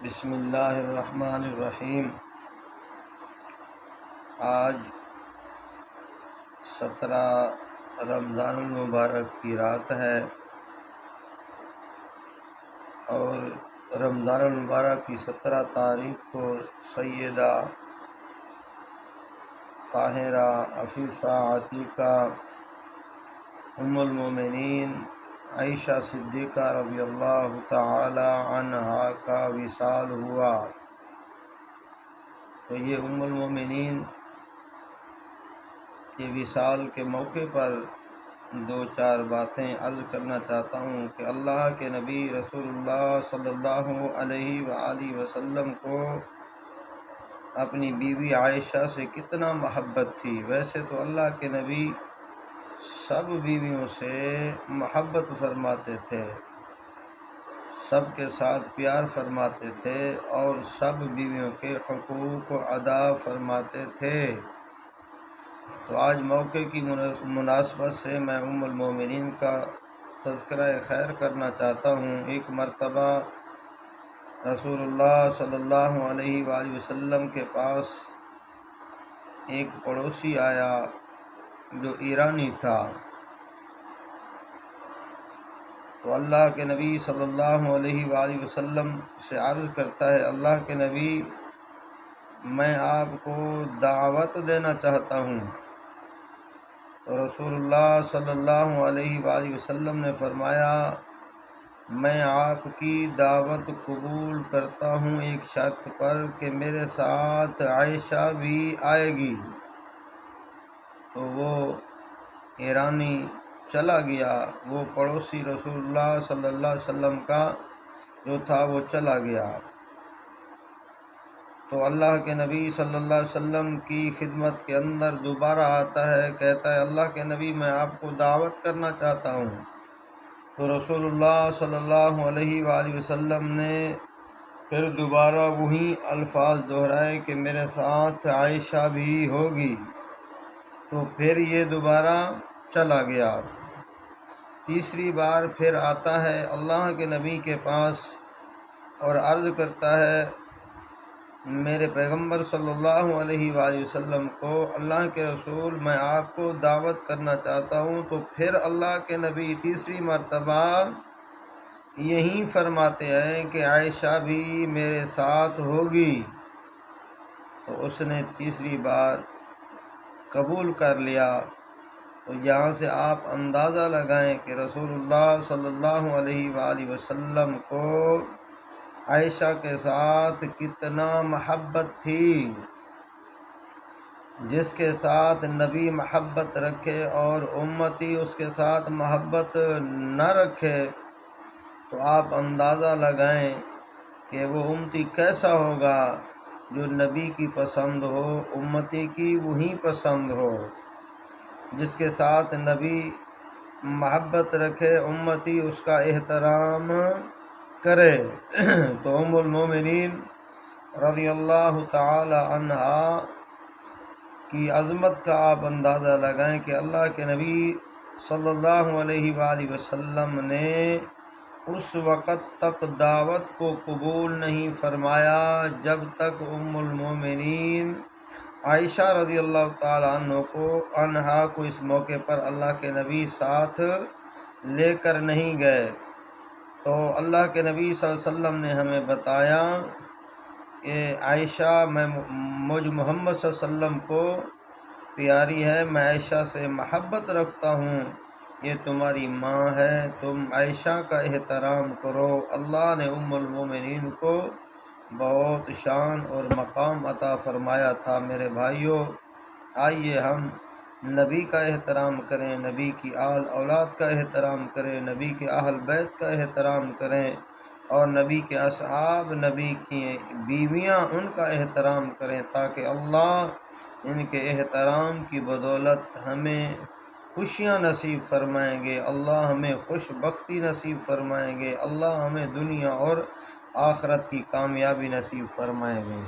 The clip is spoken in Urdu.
بسم اللہ الرحمن الرحیم۔ آج 17 رمضان المبارک کی رات ہے اور رمضان المبارک کی 17 تاریخ کو سیدہ طاہرہ عفیفہ عتیقہ ام المومنین عائشہ صدیقہ رضی اللہ تعالی عنہا کا وصال ہوا۔ تو یہ ام المومنین کے وصال کے موقع پر دو چار باتیں عرض کرنا چاہتا ہوں کہ اللہ کے نبی رسول اللہ صلی اللہ علیہ وآلہ وسلم کو اپنی بیوی عائشہ سے کتنا محبت تھی۔ ویسے تو اللہ کے نبی سب بیویوں سے محبت فرماتے تھے، سب کے ساتھ پیار فرماتے تھے اور سب بیویوں کے حقوق ادا فرماتے تھے۔ تو آج موقع کی مناسبت سے میں ام المومنین کا تذکرہ خیر کرنا چاہتا ہوں۔ ایک مرتبہ رسول اللہ صلی اللہ علیہ وآلہ وسلم کے پاس ایک پڑوسی آیا جو ایرانی تھا۔ تو اللہ کے نبی صلی اللہ علیہ وآلہ وسلم سے عرض کرتا ہے، اللہ کے نبی میں آپ کو دعوت دینا چاہتا ہوں۔ تو رسول اللہ صلی اللہ علیہ وآلہ وسلم نے فرمایا، میں آپ کی دعوت قبول کرتا ہوں ایک شرط پر کہ میرے ساتھ عائشہ بھی آئے گی۔ تو وہ ایرانی چلا گیا، وہ پڑوسی رسول اللہ صلی اللہ علیہ وسلم کا جو تھا وہ چلا گیا۔ تو اللہ کے نبی صلی اللہ علیہ وسلم کی خدمت کے اندر دوبارہ آتا ہے، کہتا ہے اللہ کے نبی میں آپ کو دعوت کرنا چاہتا ہوں۔ تو رسول اللہ صلی اللہ علیہ وآلہ وسلم نے پھر دوبارہ وہی الفاظ دہرائے کہ میرے ساتھ عائشہ بھی ہوگی۔ تو پھر یہ دوبارہ چلا گیا۔ تیسری بار پھر آتا ہے اللہ کے نبی کے پاس اور عرض کرتا ہے، میرے پیغمبر صلی اللہ علیہ وآلہ وسلم کو، اللہ کے رسول میں آپ کو دعوت کرنا چاہتا ہوں۔ تو پھر اللہ کے نبی تیسری مرتبہ یہی فرماتے ہیں کہ عائشہ بھی میرے ساتھ ہوگی۔ تو اس نے تیسری بار قبول کر لیا۔ تو یہاں سے آپ اندازہ لگائیں کہ رسول اللہ صلی اللہ علیہ وآلہ وسلم کو عائشہ کے ساتھ کتنا محبت تھی۔ جس کے ساتھ نبی محبت رکھے اور امتی اس کے ساتھ محبت نہ رکھے تو آپ اندازہ لگائیں کہ وہ امتی کیسا ہوگا جو نبی کی پسند ہو، امتی کی وہی پسند ہو۔ جس کے ساتھ نبی محبت رکھے، امتی اس کا احترام کرے۔ تو ام المومنین رضی اللہ تعالی عنہا کی عظمت کا آپ اندازہ لگائیں کہ اللہ کے نبی صلی اللہ علیہ وآلہ وسلم نے اس وقت تک دعوت کو قبول نہیں فرمایا جب تک ام المومنین عائشہ رضی اللہ تعالیٰ عنہا کو اس موقع پر اللہ کے نبی ساتھ لے کر نہیں گئے۔ تو اللہ کے نبی صلی اللہ علیہ وسلم نے ہمیں بتایا کہ عائشہ مجھ محمد صلی اللہ علیہ وسلم کو پیاری ہے، میں عائشہ سے محبت رکھتا ہوں، یہ تمہاری ماں ہے، تم عائشہ کا احترام کرو۔ اللہ نے ام المومنین کو بہت شان اور مقام عطا فرمایا تھا۔ میرے بھائیوں، آئیے ہم نبی کا احترام کریں، نبی کی آل اولاد کا احترام کریں، نبی کے اہل بیت کا احترام کریں اور نبی کے اصحاب، نبی کی بیویاں، ان کا احترام کریں تاکہ اللہ ان کے احترام کی بدولت ہمیں خوشیاں نصیب فرمائیں گے، اللہ ہمیں خوش بختی نصیب فرمائیں گے، اللہ ہمیں دنیا اور آخرت کی کامیابی نصیب فرمائیں گے۔